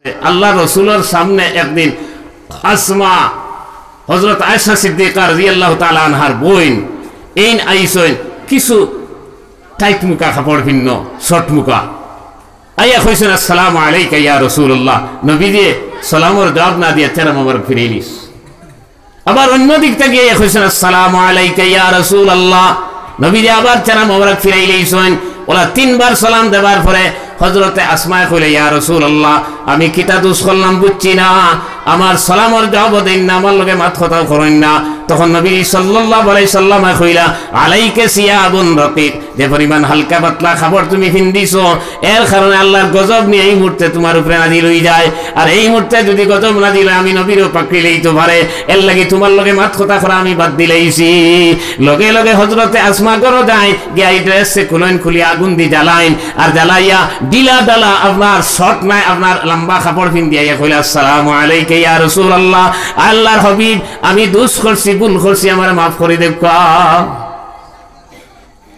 আল্লাহ রসুলের সামনে একদিন আসমা হযরত আয়েশা সিদ্দিকা রাদিয়াল্লাহু তাআলা আনহার বোন এইন আইসেন কিছু টাইট মুখা কাপড় ভিন্ন শর্ট মুখা আইয়া কইছেন আসসালামু আলাইকা ইয়া রাসূলুল্লাহ। নবীজি সালামের জবাব না দিয়ে চেহারা মোবারক ফিরাইলিস। আবার অন্য দিক থেকে আইয়া কইছেন আসসালামু আলাইকা ইয়া রাসূলুল্লাহ। নবীজি আবার চেহারা মোবারক ফিরাইলিছেন। ওলা তিনবার সালাম দেবার পরে হযরতে আসমা কইলে ইয়া রাসূলুল্লাহ আমি কিতা দোষ করলাম বুঝছি না, আমার সালামের জবাব দেন না, আমার লগে মাত কথা করেন না। তখন নবী সাল্লাল্লাহু আলাইহি সাল্লাম কইলা আলাইকা সিয়াবুন রাকিক, যে পরিমাণ হালকা পাতলা খাবার তুমি ফিন্দিছো এর কারণে আল্লাহর গজব নিয়ে এই মুহূর্তে তোমার উপরে নাজিল হয়ে যায়। আর এই মুহূর্তে যদি গজব নাজিল হয় আমি নবীরও পাকড়ি লইতে পারে, এর লাগি তোমার লগে মাত কথা করা আমি বাদ দিলাইছি। লগে লগে হযরতে আসমা করো যায় গিয়া এই ড্রেসে খুলেন, খুলিয়া আগুন দি জ্বালাইন, আর জ্বালাইয়া ডিলা ডালা আপনার শর্ট নাই আপনার লম্বা কাপড় ফিন্দিয়া কইলা আসসালামু আলাইকা ইয়া রাসূলুল্লাহ, আল্লাহর হাবিব আমি দোষ করছি ভুল করছি আমার মাফ করে দেব।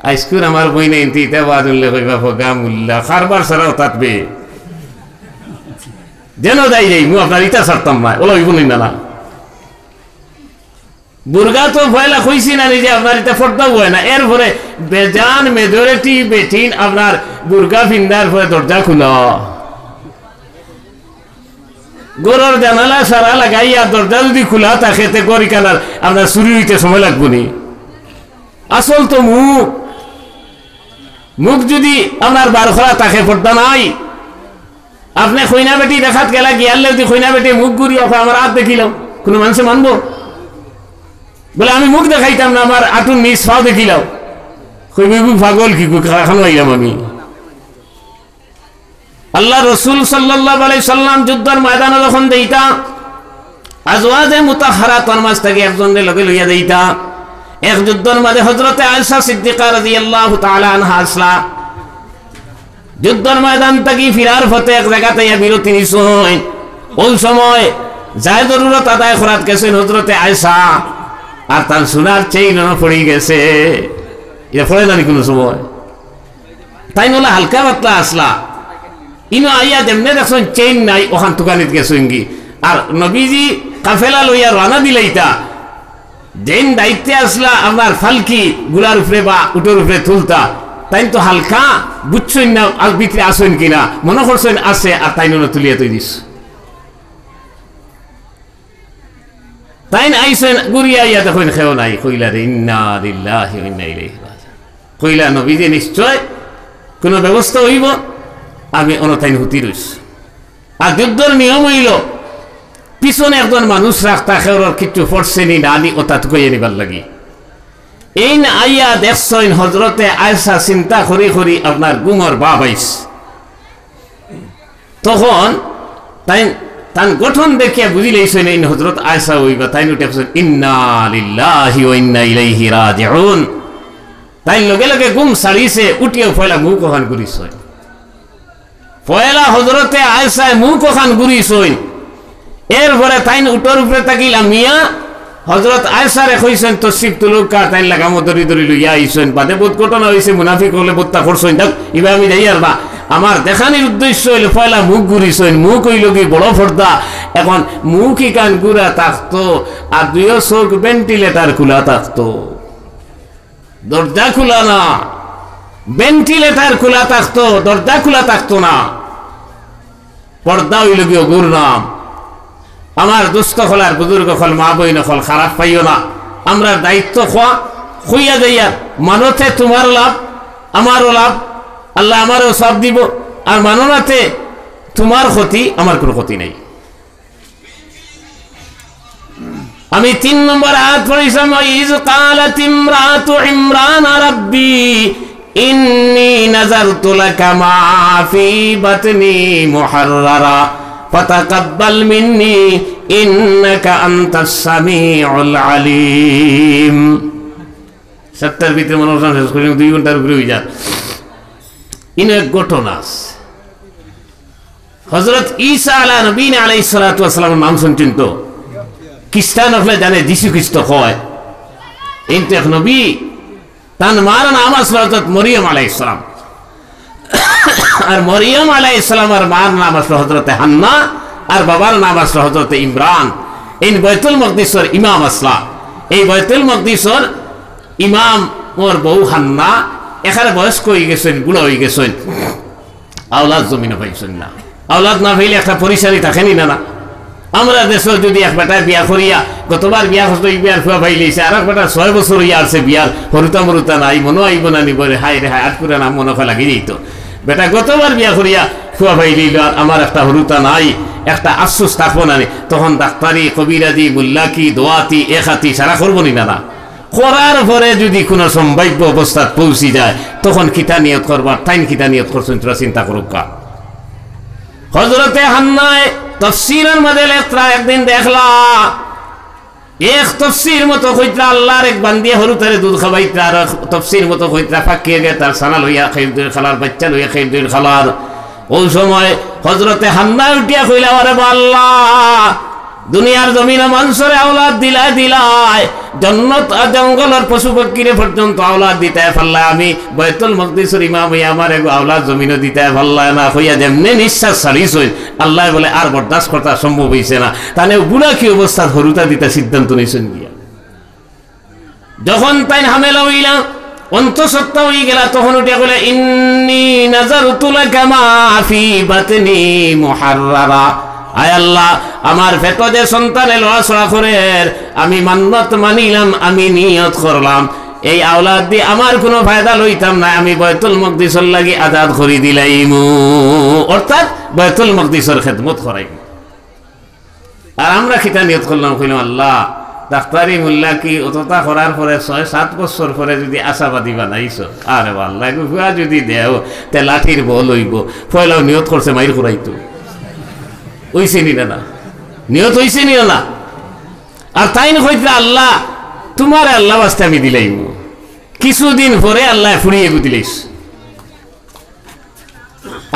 আইসকুর আমার বইনে ইনতিতে বাদুল্লে কইবা ফগা মুল্লা খারবার ছাড়াও তাতবে যেন যাই যাই মু আপনার ইটা ছাড়তাম না ওলা হইব না। বুর্গা তো ভয়লা কইছি না যে আপনার এটা ফর্দাও হয় না, এরপরে বেজান মেজরিটি বেটিন আপনার বুর্গা ফিন্দার পরে দরজা খুলো, গরুর জানালা সারা লাগাইয়া দরজা যদি খোলা থাকে তে গরি কানার আপনার চুরি হইতে সময় লাগবো নি। আসল তো মুখ, মুখ যদি আপনার বার করা থাকে পর্দা নাই। আপনি খৈনা বেটি দেখাত গেলা গিয়ালে যদি খৈনা বেটি মুখ ঘুরি আমার হাত দেখিলাম কোনো মানুষে মানবো? বলে আমি মুখ দেখাইতাম না আমার আটুর নিজ ফাও দেখিলাম, কইবে পাগল কি খানো আইলাম আমি। আল্লাহ রসুল সাল্লাল্লাহু আলাইহি সাল্লাম যুদ্ধের ময়দানে যখন দেইতা আজওয়াজে মুতাহহারাতের মাঝ থেকে একজনের লগে লইয়া দেইতা। এক যুদ্ধের মাঝে হযরতে আয়েশা সিদ্দিকা রাদিয়াল্লাহু তাআলা আনহা আসলা। যুদ্ধের ময়দান থেকে ফিরার পথে এক জায়গাতে বিরতি নিছেন। ওই সময় যায় জরুরত আদায় করাত গেছেন হযরতে আয়েশা, আর তার সোনার চেইন পড়ে গেছে। এটা পড়ে জানি কোনো সময় তাই নলা হালকা পাতলা আসলা ইনো আইয়া যেমনে দেখছেন চেইন নাই ওখান তুকানিত গেছেন কি। আর নবীজি কাফেলা লইয়া রানা দিলাইতা যেন দায়িত্বে আসলা আপনার ফালকি গুলার উপরে বা উটোর উপরে তুলতা, তাই তো হালকা বুঝছেন না ভিতরে আসেন কিনা মনে করছেন আছে, আর তাই না তুলিয়া তুই দিস তাই না আইসেন গুড়িয়া ইয়া দেখেন খেও নাই। কইলা রে ইন্না লিল্লাহি ওয়া ইন্না ইলাইহি রাজিউন। কইলা নবীজি নিশ্চয় কোনো ব্যবস্থা হইব, আমি অনতাইন হুতি রইস। আর যুদ্ধের নিয়ম হইল পিছনে একজন মানুষ রাখতা খেওর কিছু ফরসেনি না আনি ওটা কইয়ে নিবার লাগি। এই না আইয়া দেখছেন হযরতে আয়েশা চিন্তা করি করি আপনার গুমর বাপ আইস। তখন তাই তার গঠন দেখিয়া বুঝিলেছেন এই হযরত আয়েশা হইবা, তাই উঠে ইন্না লিল্লাহি ওয়া ইন্না ইলাইহি রাজিউন। তাই লগে লগে গুম সারিছে উঠিয়ে ফয়লা মুখ ওখান ঘুরিছে। পয়লা হযরতে আয়েশা মুখ ওখান ঘুরিছেন। এরপরে তাই উটোর উপরে তাকিলা মিয়া হযরত আয়েশারে কইছেন তসরিফ তুলুকা, তাই লাগামো দরি দরি লইয়া আইছেন। বাদে বহুত ঘটনা হয়েছে, মুনাফিক হলে বোধটা করছেন। দেখ এবার আমি যাই আর বা আমার দেখানির উদ্দেশ্য হইল পয়লা মুখ ঘুরিছেন। মুখ হইল কি বড় পর্দা, এখন মুখই কান ঘুরা থাকতো আর দুইও চোখ ভেন্টিলেটার খোলা থাকতো, দরজা খোলা না, ভেন্টিলেটার খোলা থাকতো, দরজা খোলা থাকতো না। পর্দা হইল কি গুর নাম। আমার দুস্থ হলার বুজুর্গ হল মা বই নকল খারাপ পাইও না। আমরা দায়িত্ব খোয়া খুইয়া যাইয়া মানতে তোমার লাভ আমারও লাভ, আল্লাহ আমারও সব দিব। আর মাননাতে তোমার ক্ষতি আমার কোনো ক্ষতি নেই। আমি 3 নম্বর আয়াত পড়িলাম ইজ কালাত ইমরাতু ইমরান রাব্বি ইন্নী নাযারতু লাকা মা ফি বাতনি মুহাররারা ফাতাকাব্বাল মিন্নি ইন্নাকা আনতাস সামিউল আলিম। 70 ভিতরে মনে হয় 2 ঘন্টার উপরে হয়ে যায়। ইনো এক ঘটনা হযরত ঈসা আলাইহিস সালাতু ওয়াস সালামের নাম শুনছেন তো? খ্রিস্টান হলে জানে যিশু খ্রিস্ট হয়। কিন্তু এক নবী তার মার নাম আসল হযরত মরিয়ম আলাইহিস সালাম। আর মরিয়ম আলাইহিস সালামের মার নাম আসলো হযরতে হান্না আর বাবার নাম আসলো হযরতে ইমরান। এই বাইতুল মকদিসের ইমাম আসলা। এই বাইতুল মকদিসের ইমাম ওর বউ হান্না এখানে বয়স্ক হয়ে গেছেন, বুড়া হয়ে গেছেন, আওলাদ জমিনে পাইছেন না। আওলাদ না পাইলে একটা পরিচারি থাকেনি না। আমরা দেশে যদি এক বেটায় বিয়া করিয়া গতবার বিয়া করতো, বিয়ার ফুয়া ভাই লইছে, আর এক বেটা 6 বছর হইয়া আসছে বিয়ার, হরুতা মরুতা নাই, মনে আইব না নিব, হাই রে হাই আট করে নাম মনে হয় লাগি যেত। বেটা গতবার বিয়া করিয়া ফুয়া ভাই লইল, আর আমার একটা হরুতা নাই, একটা আশ্বাস থাকবো না। তখন ডাক্তারি, কবিরাজি, মুল্লাকি, দোয়াতি, একাতি সারা করবো নি না। করার পরে যদি কোনো সম্ভাব্য অবস্থা পৌঁছি যায়, তখন কিতা নিয়ত করবার, তাইন কিতা নিয়ত করছেন তোরা চিন্তা করুক। হযরতে হান্নায় তাফসীরের মধ্যে লেখা, একদিন দেখলা এক তাফসীর মতো কইত্রা আল্লাহর এক বান্দিয়া হরুতারে দুধ খাওয়াইত্রা, আর তাফসীর মতো কইত্রা ফাঁকিয়ে গে তার সানা লইয়া খেজুর খালার, বাচ্চা লইয়া খেজুর খালার। ওই সময় হযরতে হান্না উঠিয়া কইলা, আরে আল্লাহ, দুনিয়ার জমিনে মানুষের আওলাদ দিলায়, জন্নত আর জঙ্গলের পশু পক্ষীরে পর্যন্ত আওলাদ দিতে পারলাম, আমি বাইতুল মকদিসের ইমাম হইয়া আমার এক আওলাদ জমিনে দিতে পারলাম না। হইয়া যেমনি নিঃশ্বাস ছাড়িস, আল্লাহ বলে আর বরদাস্ত করতে সম্ভব হইছে না। তাহলে বুড়া কি অবস্থা হরুতা দিতে সিদ্ধান্ত নিয়েছেন গিয়া। যখন তাই হামেলা হইলা, অন্তঃসত্ত্বা হয়ে গেলা, তখন উঠিয়া বলে, ইন্নী নাযারতু লাকা মা ফি বাতনি মুহাররারা, আয় আল্লাহ, আমার পেটে যে সন্তানে লড়াচড়া করে আমি মান্নত মানিলাম, আমি নিয়ত করলাম, এই আওলাদ দিয়ে আমার কোনো ফায়দা লইতাম না, আমি বাইতুল মকদিসের লাগি আজাদ করে দিলাইম, অর্থাৎ বাইতুল মকদিসের খেদমত করাইম। আর আমরা খিতা নিয়ত করলাম, কইলাম আল্লাহ, ডাক্তারি মুল্লাকি অতটা করার পরে 6-7 বছর পরে যদি আশাবাদী বানাইছো, আরে আল্লাহ গুয়া যদি দেও তে লাঠির বল হইব, পয়লাও নিয়ত করছে মাইর করাইতো, হইছে নি না, নিয়ত হইছে নি না। আর তাই কইতে আল্লাহ তোমার আল্লাহ বাস্তে আমি দিলাইম। কিছুদিন পরে আল্লাহ ফুড়িয়ে দিলাইস।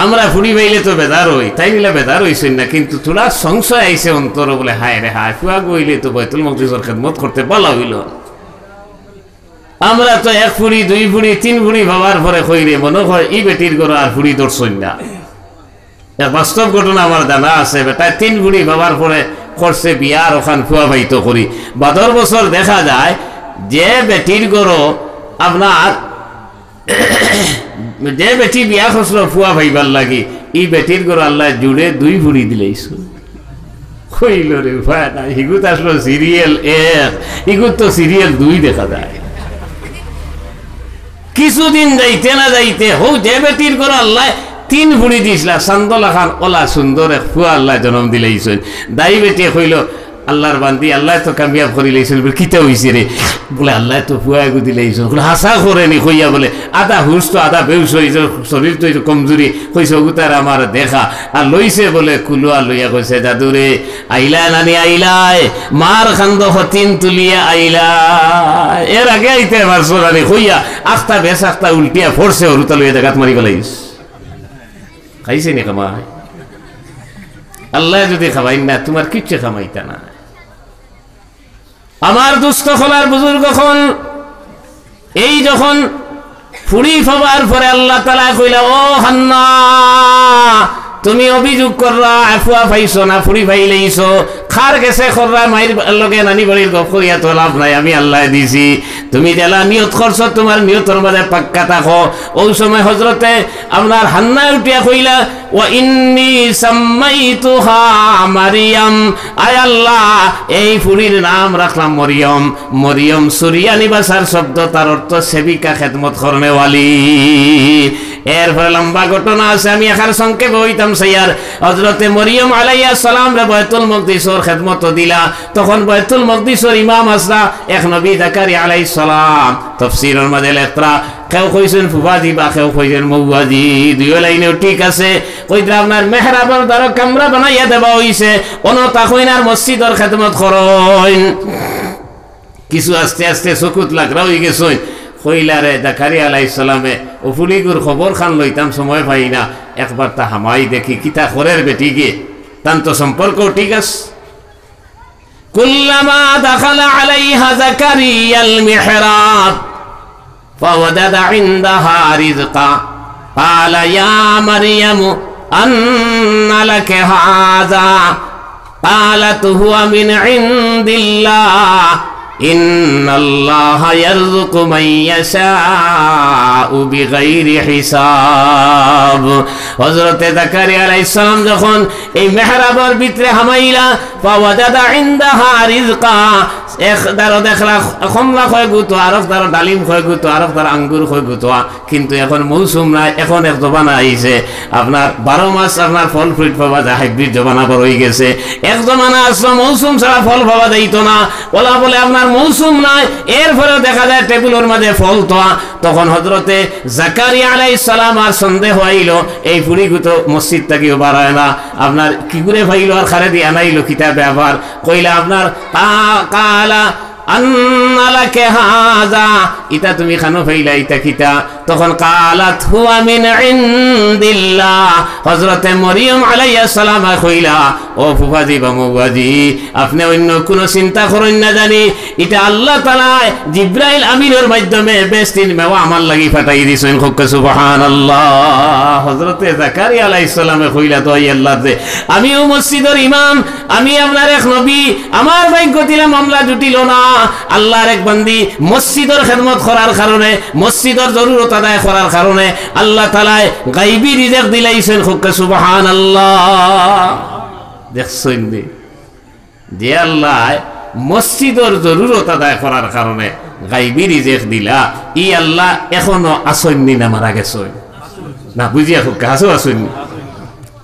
আমরা ফুড়ি পাইলে তো বেদার হই, তাই নিলে বেদার হইছেন না, কিন্তু তোরা সংশয় আইছে অন্তর, বলে হায় রে হায়, ফুয়া গইলে তো বাইতুল মকদিসের খেদমত করতে ভালো হইল। আমরা তো 1 ফুড়ি 2 ফুড়ি 3 ফুড়ি ভাবার পরে কইরে মনে হয় ই বেটির গরু আর ফুড়ি দর্শন না। বাস্তব ঘটনা আমার জানা আছে, বেটা 3 বুড়ি বাবার পরে করছে বিয়া, আর ওখান ফুয়া ভাইতো করি। 12 বছর দেখা যায় যে বেটির গরো আপনার যে বেটি বিয়া করছিল ফুয়া ভাইবার লাগি, ই বেটির গরো আল্লাহ জুড়ে 2 বুড়ি দিলেইছ। কইল রে ভাই না, হিগুত আসলো সিরিয়াল 1, হিগুত তো সিরিয়াল 2 দেখা যায়। কিছুদিন যাইতে না যাইতে হো যে বেটির গরো আল্লাহ 3 বুড়ি দিয়েছিল, সান্দলা খান ওলা সুন্দর এক ফুয়া আল্লাহ জন্ম দিলেইছেন। দাই বেটিয়ে কইল, আল্লাহর বান্দি, আল্লাহ তো কামিয়াব করি লাইছেন, বলে কিতা হইছে রে, বলে আল্লাহ তো ফুয়া এগু দিলেইছেন। হাসা করেনি কইয়া, বলে আধা হুশ তো আধা বেউস হয়েছে, শরীর তো কমজোরি কইছে, ওগুতার আমার দেখা। আর লইছে বলে কুলুয়া লইয়া কইছে, দাদুরে আইলা নানি আইলাই, মার খান্দ হতিন তুলিয়া আইলা, এর আগে আইতে পারছো নানি কইয়া আখতা বেশ আখতা উল্টিয়া ফোরছে, হরুতা লইয়া দেখাত মারি গেলাইস। খাইছে নি কামাই? আল্লাহ যদি খাবাই না, তোমার কিচ্ছু খামাইতা না। আমার দুস্থ খোলার বুজুর্গ খন এই যখন ফুড়ি ফাবার পরে আল্লাহ তাআলা কইলা, ও হান্না, তুমি অভিযোগ কররা আফুয়া পাইছো না, ফুড়ি পাইলেইছো, খার গেছে খররা মাইর লগে নানি বাড়ির গপ করিয়া তো লাভ নাই, আমি আল্লাহ দিছি। তুমি জেলা নিয়ত করছো, তোমার নিয়তের মাঝে পাক্কা থাকো। ওই সময় হযরতে আপনার হান্না উঠিয়া কইলা, ওয়া ইন্নী সাম্মাইতুহা মারিয়াম, আয় আল্লাহ, এই ফুড়ির নাম রাখলাম মরিয়ম। মরিয়ম সুরিয়ানি ভাষার শব্দ, তার অর্থ সেবিকা, খেদমত করনেওয়ালি। এরপরে লম্বা ঘটনা আছে, আমি এখানে সংক্ষেপে হইতাম সাইয়ার। হযরতে মরিয়ম আলাইহিস সালাম রে বাইতুল মকদিসের খেদমত দিলা, তখন বাইতুল মকদিসের ইমাম আসরা এক নবী জাকারিয়া আলাইহিস সালাম। তাফসীরের মধ্যে লেখা, কেউ কইছেন ফুফাজি বা কেউ কইছেন মৌয়াজি, 2 লাইনেও ঠিক আছে। কইরা আপনার মেহরাবের দ্বারা কামরা বানাইয়া দেওয়া হইছে, অনতা কইনার মসজিদের খেদমত করেন। কিছু আস্তে আস্তে চকুত লাগরা হয়ে গেছে। কইলারে জাকারিয়া আলাইহিস সালামে ও ফুলিগুর খবর খান লইতাম, সময় পাই না, একবার তা হামাই দেখি কিতা করের বেটি গে, তান তো সম্পর্ক ঠিক আছে। কুল্লামা দাখালা আলাইহা জাকারিয়াল মিহরাব ফাওয়াদাদা ইনদাহা রিজকা, ক্বালা ইয়া মারইয়ামু আন্না লাকি হাযা ক্বালাত হুয়া মিন ইনদিল্লাহ ইন্নাল্লাহা ইয়ারযুকু মান ইয়াশাউ বিগাইরি হিসাব। হযরত যাকারিয়া আলাইহিস সালাম যখন এই মেহরাবের ভিতরে হামাইলা ফাওয়াজাদা ইনদাহা রিজকা, এক দারো দেখলা কমলা খয় গুতো, আরক দারো ডালিম খয় গুতো, আরক দারো আঙ্গুর খয় গুতো, কিন্তু এখন মৌসুম নাই, এখন এক জবানা আইছে আপনার 12 মাস আপনার ফল ফ্রুট পাওয়া যায়, হাইব্রিড জবানা বড় হয়ে গেছে। এক জমানা আসলো মৌসুম ছাড়া ফল পাওয়া যাইত না, ওলা বলে আপনার মৌসুম নাই, এরপরেও দেখা যায় টেবিলের মাঝে ফল তো। তখন হযরতে যাকারিয়া আলাইহিস সালাম আর সন্দেহ হইল এই পুরি গুতো মসজিদ থেকেও বাড়ায় না, আপনার কি করে ভাইলো আর খারে দিয়ে আনাইলো কিতাবে আবার কইলা আপনার কালা আন্না লাকি হাযা, ইতা তুমি খানো ফাইলা ইতা কিতা? তখন কালাত হুয়া মিন ইনদিল্লাহ, হযরতে মরিয়ম আলাইহিস সালাম কইলা ও ফুফাজি বা মুবাজি আপনি অন্য কোন চিন্তা করেন না, জানি এটা আল্লাহ তাআলা জিবরাইল আমিনের মাধ্যমে বেস্তিন মেওয়া আমার লাগি পাঠাই দিছেন। খুব সুবহানাল্লাহ। হযরতে যাকারিয়া আলাইহিস সালাম কইলা তো আল্লাহ যে আমিও মসজিদের ইমাম, আমি আপনার এক নবী, আমার ভাগ্য দিলে মামলা জুটিল না। আল্লাহর এক বান্দি মসজিদের খেদমত করার কারণে, মসজিদের জরুরত আদায় করার কারণে আল্লাহ তাআলা গায়বী রিজিক দিলাইছেন। খুব সুবহানাল্লাহ। দেখছেন যে আল্লাহ মসজিদের জরুরত আদায় করার কারণে গায়বী রিজিক দিলা, ই আল্লাহ এখনো আসেননি না মারা গেছেন না? বুঝিয়া খুব হাসো আসেননি।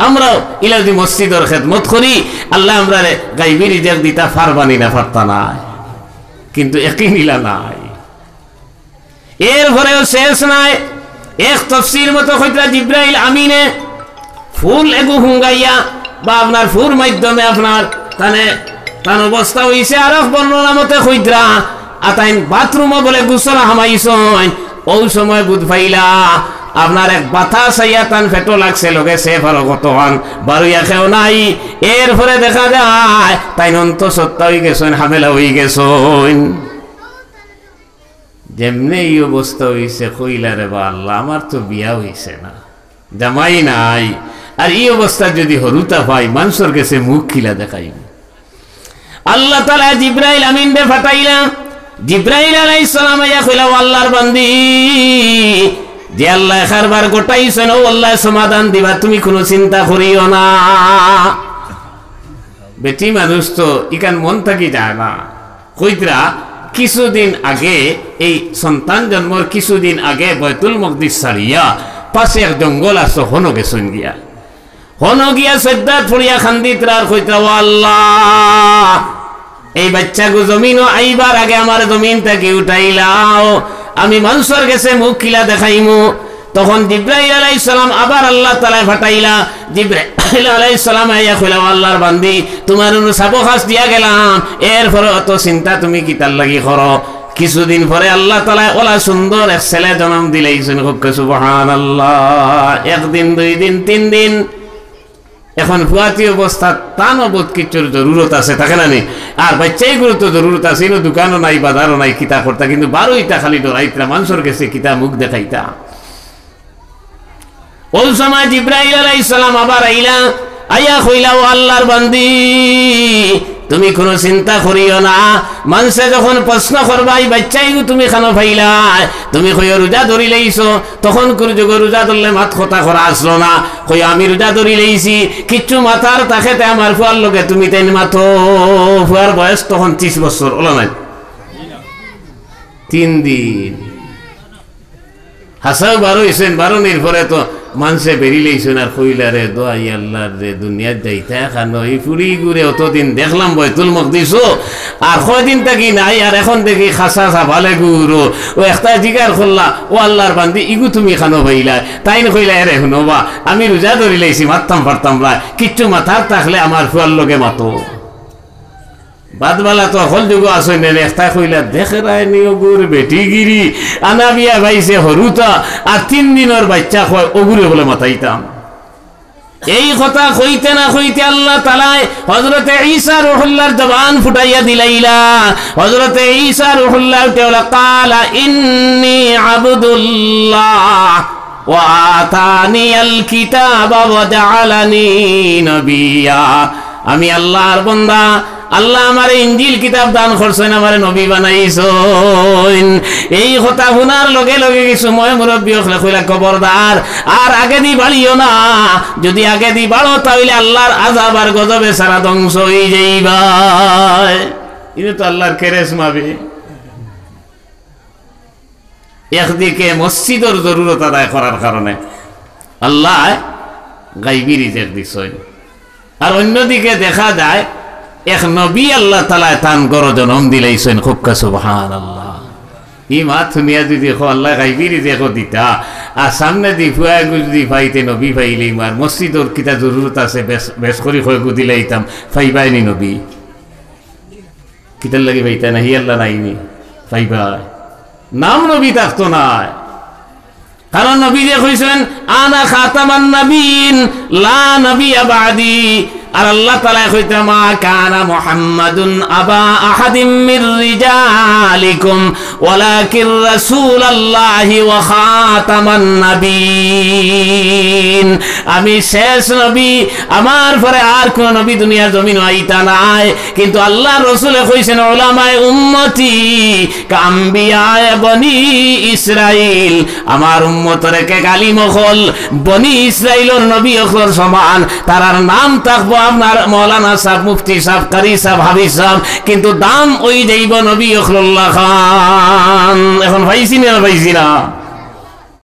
আমরাও ইলা যদি মসজিদের খেদমত করি আল্লাহ আমরা গায়বী রিজিক দিতা পারবানি না, পারতা নাই, কিন্তু ইয়াকিন ইলা নাই। এরপরেও শেষ নাই। এক তাফসীর মতো কইতা জিবরাইল আমিনে ফুল এগু হুঙ্গাইয়া বা আপনার ফুল মাধ্যমে আপনার তান অবস্থা হইছে। আর বর্ণনা মতে কইতরা আতাইন বাথরুমে বলে গোসল হামাইছন, ওই সময় বুধ ফাইলা আপনার এক বাতাস আইয়া তান ফেটো লাগছে, লগে সে ফারো কতখান বারুইয়া খেও নাই। এরপরে দেখা যায় তাই অন্ত সত্তা হয়ে গেছেন, হামেলা হয়ে গেছেন। যেমনি এই অবস্থা হইছে কইলা রে বা আল্লাহ আমার তো বিয়া হইছে না, জামাই নাই, আর এই অবস্থা যদি হরুতা পাই মানুষের কাছে মুখ খিলা দেখাই। আল্লাহ তাআলা জিবরাইল আমিন রে ফাটাইলা। জিবরাইল আলাইহিস সালাম আইয়া কইলা আল্লাহর বান্দি যে আল্লাহ খারবার গোটাইছেন ও আল্লাহ সমাধান দিবা, তুমি কোনো চিন্তা করিও না। বেটি মানুষ তো ইকান মন থাকি যায় না। কইতরা কিছুদিন আগে এই সন্তান জন্মর কিছুদিন আগে বাইতুল মকদিস ছাড়িয়া পাশে এক জঙ্গল আছে, হনো গেছেন গিয়া, হনো গিয়া সদ্দাত ফুড়িয়া খান্দিতরার কইতরা ও আল্লাহ এই বাচ্চাগু জমিনও আইবার আগে আমার জমিন থেকে উঠাইলাও, আমি মানুষের কাছে মুখ খিলা দেখাইমু। তখন জিবরাইল আলাইহিস সালাম আবার আল্লাহ তাআলা ফাটাইলা। জিবরাইল আলাইহিস সালাম আইয়া কইলা আল্লাহর বান্দি তোমার সাবখাস দিয়া গেলাম, এরপরে অত চিন্তা তুমি কি তার লাগি করো? কিছুদিন পরে আল্লাহ তাআলা ওলা সুন্দর এক ছেলে জন্ম দিলাইছেন। খুব সুবহানাল্লাহ। একদিন, 2 দিন, 3 দিন, এখন ফুয়াতি অবস্থা তান বোধ কিছুর জরুরত আছে, থাকে না নি? আর বাচ্চাই গুরুত্ব জরুরত আছে, দোকানও নাই, বাজারও নাই, কিতা করতা, কিন্তু 12টা খালি ডরাইতরা মানুষের কাছে কিতা মুখ দেখাইতা। ওই সময় জিবরাইল আলাইহিস সালাম আবার আইলা, আইয়া কইলা ও আল্লাহর বান্দি তুমি কোনো চিন্তা করিও না। মানুষে যখন প্রশ্ন করবা এই বাচ্চাই তুমি খানো ফাইলা, তুমি কইও রোজা ধরি লইছো, তখন কোন যুগ রোজা ধরলে মাত কথা করা আসলো না। কই আমি রোজা ধরি লইছি, কিচ্ছু মাথার তাকেতে আমার ফুয়ার লোকে তুমি তাই মাথো। ফুয়ার বয়স তখন 30 বছর ওলা নাই, 3 দিন হাসাও 12 হয়েছেন। 12 নির্ভরে তো মানুষে বেরিয়েছেন আর কইলা রে দোয়াই আল্লাহ রে দুনিয়ার যাইতে খানো এই ফুরি ঘুরে অতদিন দেখলাম বাইতুল মকদিস, আর কয়দিন থাকি নাই, আর এখন দেখি খাসা ভালে গুরো। ও একটা জিগার করলা ও আল্লাহর বান্দি ইগু তুমি খানো ভাইলা, তাই না কইলা রে শুনো বা আমি রোজা ধরি লাইছি, মারতাম পারতাম না, কিচ্ছু মাথার থাকলে আমার ফুয়ার লোকে মাতো। বাদবালা তো হল যুগ আসে নেন, একটা কইলা দেখে রায় নিও গুর বেটিগিরি আনা বিয়া ভাইছে হরুতা, আর 3 দিনের বাচ্চা কয় ওগুরে বলে মাথাইতাম। এই কথা কইতে না কইতে আল্লাহ তাআলা হযরতে ঈসা রূহুল্লাহর জবান ফুটাইয়া দিলাইলা। হযরতে ঈসা রূহুল্লাহ তাআলা কালা ইন্নী আবদুল্লাহ ওয়া আতানিয়াল কিতাবা ওয়া জাআলানি নবিয়্যা। আমি আল্লাহর বান্দা, আল্লাহ আমারে ইনজিল কিতাব দান করছেন, আমারে নবী বানাইছেন। এই কথা শোনার লগে লগে কিছু মই মুরব্বী হলে কইলা খবরদার আর আগে দি বাড়িও না, যদি আগে দি বাড়ো তাহলে আল্লাহর আযাব আর গজবে সারা ধ্বংস হয়ে যাইবা। এটা তো আল্লাহর কেরেসমাবে। একদিকে মসজিদের জরুরত আদায় করার কারণে আল্লাহ গাইবী রিজিক দিছেন, আর অন্যদিকে দেখা যায় এক নবী আল্লাহ তাআলা তান গর জন্ম দিলাইছেন। খুব সুবহানাল্লাহ। ই মাত শুনিয়া যদি আল্লাহ গাইবী রিজিক দিতা আর সামনে দি ফুয়া যদি পাইতে নবী পাইলে আর মসজিদের কিতা জরুরত আছে বেশ করে হয়ে দিলাইতাম, পাইবাইনি নবী কিতার লাগি পাইতা না, হি আল্লাহ নাইনি পাইবা, নাম নবী থাকতো না। কারণ নবী যে কইছেন আনা খাতামান নবীন লা নবিয়্যা বাদি, আর আল্লাহ তাআলা কইতে মা কানা মুহাম্মাদুন আবা আহাদিম মির রিজালিকুম ওয়ালাকিন রাসূলুল্লাহি ওয়া খাতামান নবীন। আমি শেষ নবী, আমার পরে আর কোন নবী দুনিয়ার জমিন আইতা নাই, কিন্তু আল্লাহ রাসূলে কইছেন উলামায়ে উম্মতি কাম্বিয়ায়ে বনি ইসরাইল, আমার উম্মতরে কে আলিম হল বনি ইসরাইলের নবী হল সমান, তারার নাম থাকবো আপনার মৌলানা সাহেব, মুফতি সাহেব, কারি সাহেব, হাবিজ সাহেব, কিন্তু দাম ওই যাইব নবী আখরুল্লাহ খান। এখন পাইছি না পাইছি না?